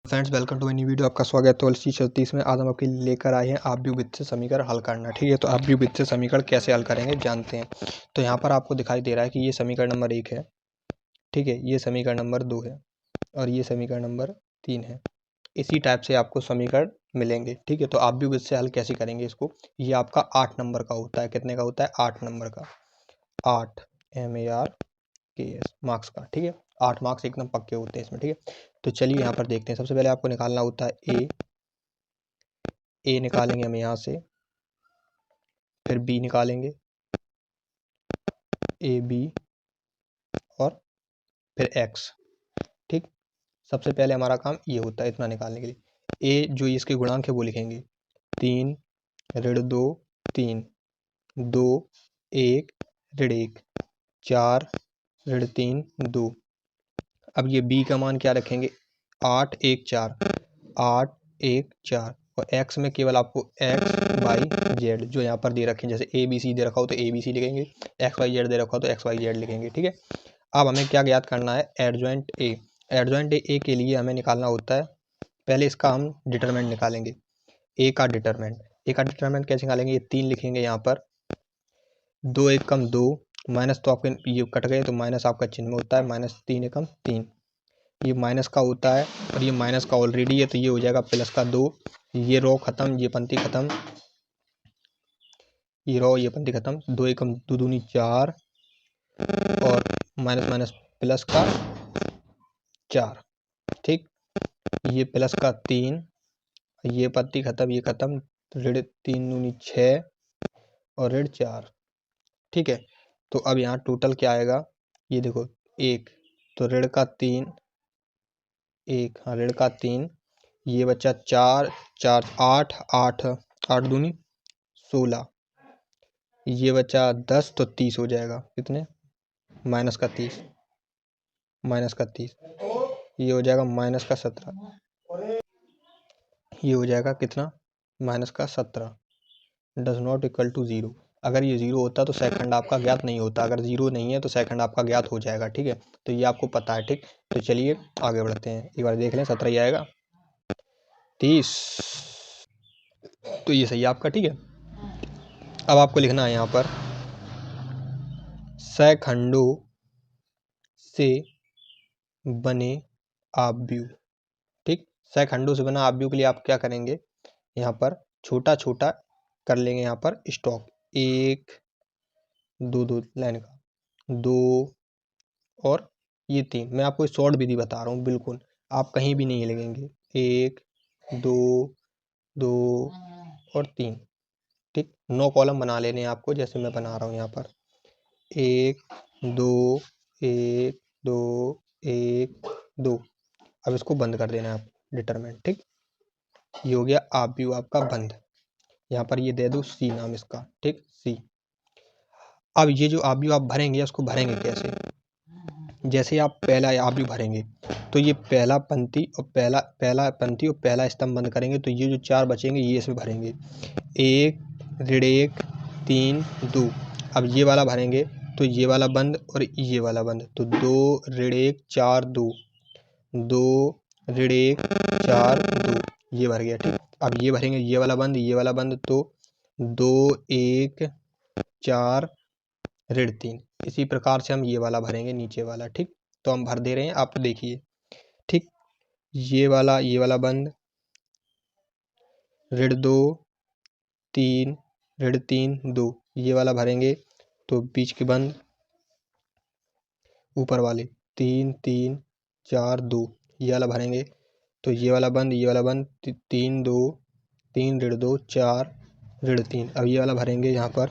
Friends, welcome to my new video. आपका स्वागत है। तो 36 में आज हम आपके लिए लेकर आए हैं आव्यूह से समीकरण हल करना। ठीक है, तो आव्यूह से समीकरण कैसे हल करेंगे जानते हैं। तो यहाँ पर आपको दिखाई दे रहा है कि ये समीकरण नंबर 1 है। ठीक है, ये समीकरण नंबर 2 है और ये समीकरण नंबर 3 है। इसी टाइप से आपको समीकरण मिलेंगे। ठीक है, तो आव्यूह से हल कैसे करेंगे इसको। ये आपका 8 नंबर का होता है। कितने का होता है? 8 नंबर का। 8 MARKS मार्क्स का। ठीक है, 8 मार्क्स एकदम पक्के होते हैं इसमें। ठीक है, तो चलिए यहाँ पर देखते हैं। सबसे पहले आपको निकालना होता है ए निकालेंगे हम यहाँ से, फिर बी निकालेंगे, ए बी और फिर एक्स। ठीक, सबसे पहले हमारा काम ये होता है इतना निकालने के लिए। ए जो इसके गुणांक है वो लिखेंगे 3 ऋण 2 3 2 1 ऋण 1 4 ऋण 3 2। अब ये बी का मान क्या रखेंगे? 8 1 4 8 1 4 और एक्स में केवल आपको एक्स वाई जेड जो यहाँ पर दे रखे हैं, जैसे ए बी सी दे रखा हो तो ए बी सी लिखेंगे, एक्स वाई जेड दे रखा हो तो एक्स वाई जेड लिखेंगे। ठीक है, अब हमें क्या ज्ञात करना है? Adjoint A. एडजॉइंट ए के लिए हमें निकालना होता है, पहले इसका हम डिटरमिनेंट निकालेंगे। ए का डिटरमिनेंट कैसे निकालेंगे? ये 3 लिखेंगे यहाँ पर, 2 एकम 2 माइनस, तो आपके ये कट गए तो माइनस आपका चिन्ह में होता है, -3 एकम 3। ये माइनस का होता है और ये माइनस का ऑलरेडी है तो ये हो जाएगा प्लस का 2। ये रो खत्म, ये पंक्ति खत्म, ये रो ये पंक्ति खत्म। 2 एकम 2 दूनी 4 और माइनस माइनस प्लस का 4। ठीक, ये प्लस का 3, ये पंक्ति खत्म, ये खत्म, ऋण 3 दूनी 6 और ऋण 4। ठीक है, तो अब यहाँ टोटल क्या आएगा? ये देखो 1, तो ऋण का 3 1, हाँ ऋण का 3, ये बच्चा 4 4 8 8 8 दूनी 16, ये बचा 10 तो 30 हो जाएगा। कितने? माइनस का 30, ये हो जाएगा माइनस का 17, ये हो जाएगा कितना? माइनस का 17। Does not equal to 0। अगर ये 0 होता तो सेकंड आपका ज्ञात नहीं होता, अगर 0 नहीं है तो सेकंड आपका ज्ञात हो जाएगा। ठीक है, तो ये आपको पता है। ठीक, तो चलिए आगे बढ़ते हैं, एक बार देख लें। 17 ही आएगा, 30, तो ये सही है आपका। ठीक है, अब आपको लिखना है यहाँ पर सैखंडों से बने आव्यूह। ठीक, सैखंडों से बना आव्यूह के लिए आप क्या करेंगे? यहाँ पर छोटा छोटा कर लेंगे। यहाँ पर स्टॉक 1 2 2 लाइन का 2 और ये 3। मैं आपको शॉर्ट विधि बता रहा हूँ, बिल्कुल आप कहीं भी नहीं लगेंगे। 1 2 2 और 3। ठीक, 9 कॉलम बना लेने हैं आपको, जैसे मैं बना रहा हूँ यहाँ पर 1 2 1 2 1 2। अब इसको बंद कर देना है आप, डिटरमिनेंट। ठीक, ये हो गया आव्यूह आपका बंद। यहाँ पर ये दे दो सी नाम इसका। ठीक, सी। अब ये जो आव्यूह आप भरेंगे उसको भरेंगे कैसे? जैसे आप पहला आव्यूह भरेंगे तो ये पहला पंक्ति और पहला पंक्ति और पहला स्तंभ बंद करेंगे, तो ये जो 4 बचेंगे ये इसमें भरेंगे। 1 ऋण 1 3 2। अब ये वाला भरेंगे तो ये वाला बंद और ये वाला बंद, तो 2 ऋण 1 4 2 2 ऋण 1 4 2, ये भर गया। ठीक, अब ये भरेंगे, ये वाला बंद ये वाला बंद, तो 2 1 4 ऋण 3। इसी प्रकार से हम ये वाला भरेंगे, नीचे वाला। ठीक, तो हम भर दे रहे हैं, आप देखिए। ठीक, ये वाला बंद, ऋण 2 3 ऋण 3 2, ये वाला भरेंगे, तो बीच के बंद ऊपर वाले 3 3 4 2, ये वाला भरेंगे, तो ये वाला बंद 3 2 3 ऋण 2 4 ऋण 3। अब ये वाला भरेंगे यहाँ पर,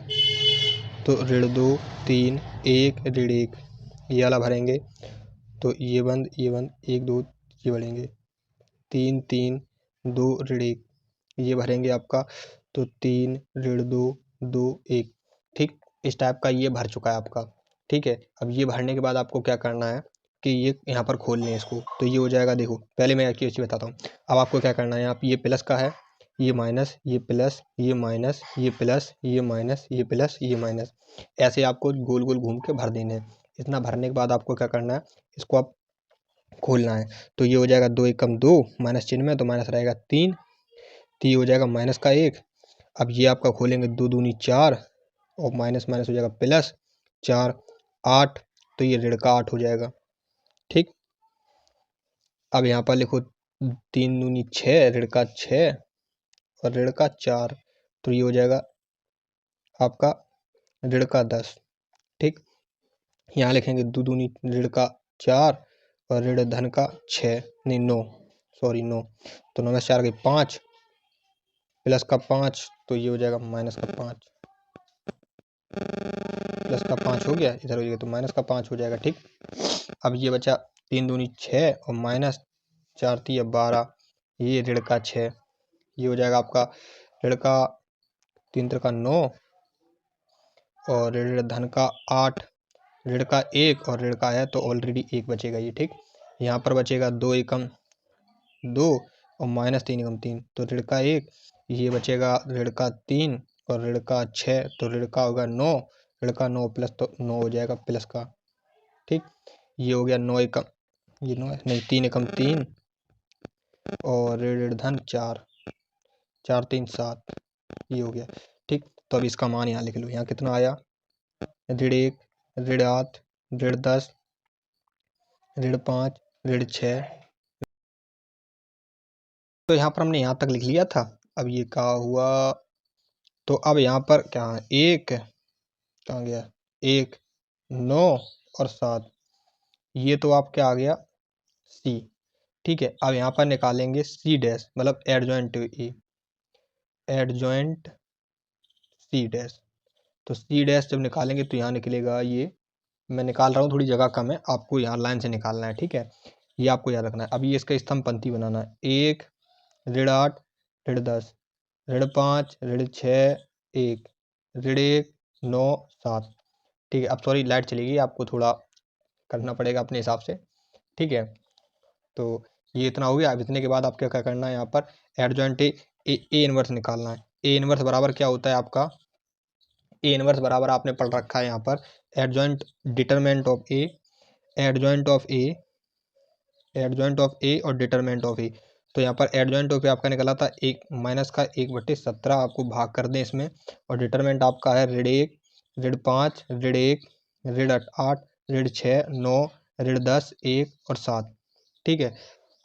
तो ऋण 2 3 1 ऋण 1, ये वाला भरेंगे, तो ये बंद 1 2 ये भरेंगे, 3 3 2 ऋण 1, ये भरेंगे आपका, तो 3 ऋण 2 2 1। ठीक, इस टाइप का ये भर चुका है आपका। ठीक है, अब ये भरने के बाद आपको क्या करना है कि ये यहाँ पर खोल लें इसको, तो ये हो जाएगा। देखो पहले मैं एक चीज़ बताता हूँ। अब आपको क्या करना है, आप ये प्लस का है, ये माइनस, ये प्लस, ये माइनस, ये प्लस, ये माइनस, ये प्लस, ये माइनस, ऐसे आपको गोल गोल घूम के भर देने हैं। इतना भरने के बाद आपको क्या करना है, इसको आप खोलना है। तो ये हो जाएगा 2 एकम 2 माइनस चिन्ह में, तो माइनस रहेगा 3, तो ये हो जाएगा माइनस का 1। अब ये आपका खोलेंगे 2 दूनी 4 और माइनस माइनस हो जाएगा प्लस 4 8, तो ये ऋण का 8 हो जाएगा। ठीक, अब यहाँ पर लिखो 3 दूनी 6 ऋण का 6 और ऋण का 4, तो ये हो जाएगा आपका ऋण का 10। ठीक, यहाँ लिखेंगे 2 दूनी ऋण का 4 और ऋण धन का 6 नहीं 9 सॉरी 9, तो 9 में 4 गई 5 प्लस का 5, तो ये हो जाएगा माइनस का 5, प्लस का 5 हो गया, इधर हो जाएगा तो माइनस का 5 हो जाएगा। ठीक, अब ये बचा 3 दूनी 6 और माइनस 4 3 12, ये ऋण का 6, ये हो जाएगा आपका ऋण का 3 का 9 और ऋण धन का 8, ऋण का 1 और ऋण का है तो ऑलरेडी 1 बचेगा ये। ठीक, यहाँ पर बचेगा 2 एकम 2 और माइनस 3 एकम 3, तो ऋण का 1, ये बचेगा ऋण का 3 और ऋण का 6, तो ऋण का होगा 9, ऋण का 9 प्लस तो 9 हो जाएगा प्लस का। ठीक, ये हो गया 9 एकम ये 9 नहीं 3 एकम 3 और ऋण धन 4 4 3 7, ये हो गया। ठीक, तो अब इसका मान यहाँ लिख लो, यहाँ कितना आया ऋण 1 ऋण 8 ऋण 10 ऋण 5 ऋण 6, तो यहाँ पर हमने यहाँ तक लिख लिया था। अब ये क्या हुआ, तो अब यहाँ पर क्या है 1 कहाँ गया 1 9 और 7, ये तो आपके आ गया C। ठीक है, अब यहाँ पर निकालेंगे C डैश मतलब adjoint A adjoint C dash, तो C डैश जब निकालेंगे तो यहाँ निकलेगा, ये मैं निकाल रहा हूँ थोड़ी जगह कम है, आपको यहाँ लाइन से निकालना है। ठीक है, ये आपको याद रखना है। अभी इसका स्तंभ पंक्ति बनाना है 1 ऋण 8 ऋण 10 ऋण 5 ऋण 6 1 ऋण 1 9 7। ठीक है, अब सॉरी लाइट चलेगी, आपको थोड़ा करना पड़ेगा अपने हिसाब से। ठीक है, तो ये इतना हो गया। अब इतने के बाद आपको क्या करना है, यहाँ पर एडजॉइंट ए इनवर्स निकालना है। ए इनवर्स बराबर क्या होता है आपका, ए इनवर्स बराबर आपने पढ़ रखा है यहाँ पर adjoint determinant of A, adjoint of A adjoint of A और डिटरमिनेंट ऑफ ए। तो यहाँ पर एडजॉइंट ऑफ ए आपका निकला था एक माइनस का 1/17, आपको भाग कर दें इसमें, और डिटरमिनेंट आपका है ऋण 1 ऋण 5 ऋण 1 ऋण 8 ऋण 6 9 ऋण 10 1 और 7। ठीक है,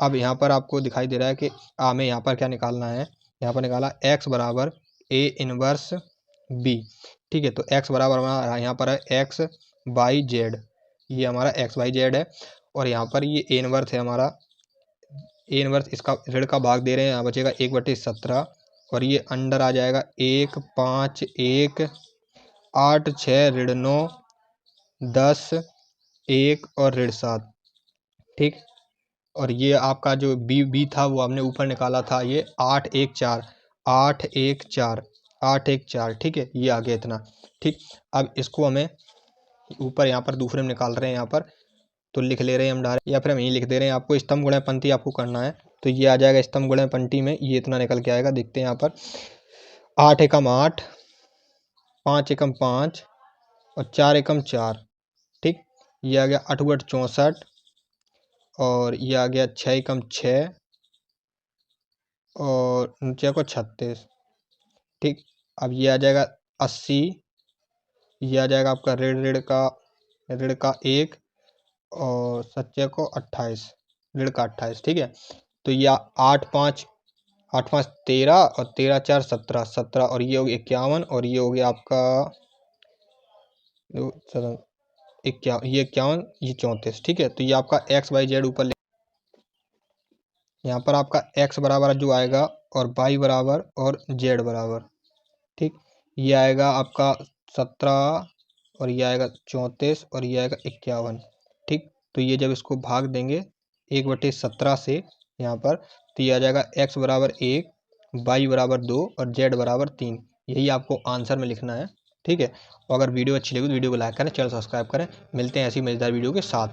अब यहाँ पर आपको दिखाई दे रहा है कि हमें यहाँ पर क्या निकालना है, यहाँ पर निकाला x बराबर ए इनवर्स बी। ठीक है, तो x बराबर हमारा यहाँ पर है एक्स वाई जेड, ये हमारा एक्स वाई जेड है, और यहाँ पर ये ए इनवर्स है हमारा, ए इनवर्स इसका ऋण का भाग दे रहे हैं, यहाँ बचेगा 1/17 और ये अंडर आ जाएगा 1 5 1 8 6 ऋण 9 10 1 और ऋण 7। ठीक, और ये आपका जो बी था वो हमने ऊपर निकाला था, ये 8 1 4 8 1 4 8 1 4। ठीक है, ये आ गया इतना। ठीक, अब इसको हमें ऊपर यहाँ पर दूसरे में निकाल रहे हैं, यहाँ पर तो लिख ले रहे हैं हम डायरेक्ट, या फिर हम यही लिख दे रहे हैं। आपको स्तंभ गुणा पंक्ति आपको करना है, तो ये आ जाएगा स्तंभ गुणा पंक्ति में, ये इतना निकल के आएगा। देखते हैं यहाँ पर 8 एकम 8 5 एकम 5 और 4 एकम 4। ठीक, ये आ गया 8 8 64 और ये आ गया 6 एकम 6 और नीचे को 36। ठीक, अब ये आ जाएगा 80, ये आ जाएगा आपका ऋण का 1 और सच्चे को 28 ऋण का 28। ठीक है, तो ये 8 5 13 और 13 4 17 17 और ये हो गया 51 और ये हो गया आपका 51 ये 51 ये 34। ठीक है, तो ये आपका एक्स वाई जेड ऊपर यहाँ पर आपका x बराबर जो आएगा और y बराबर और z बराबर। ठीक, ये आएगा आपका 17 और ये आएगा 34 और ये आएगा 51। ठीक, तो ये जब इसको भाग देंगे 1/17 से यहाँ पर, तो ये आ जाएगा x बराबर 1 y बराबर 2 और z बराबर 3। यही आपको आंसर में लिखना है। ठीक है, और अगर वीडियो अच्छी लगी तो वीडियो को लाइक करें, चैनल सब्सक्राइब करें। मिलते हैं ऐसी मज़ेदार वीडियो के साथ।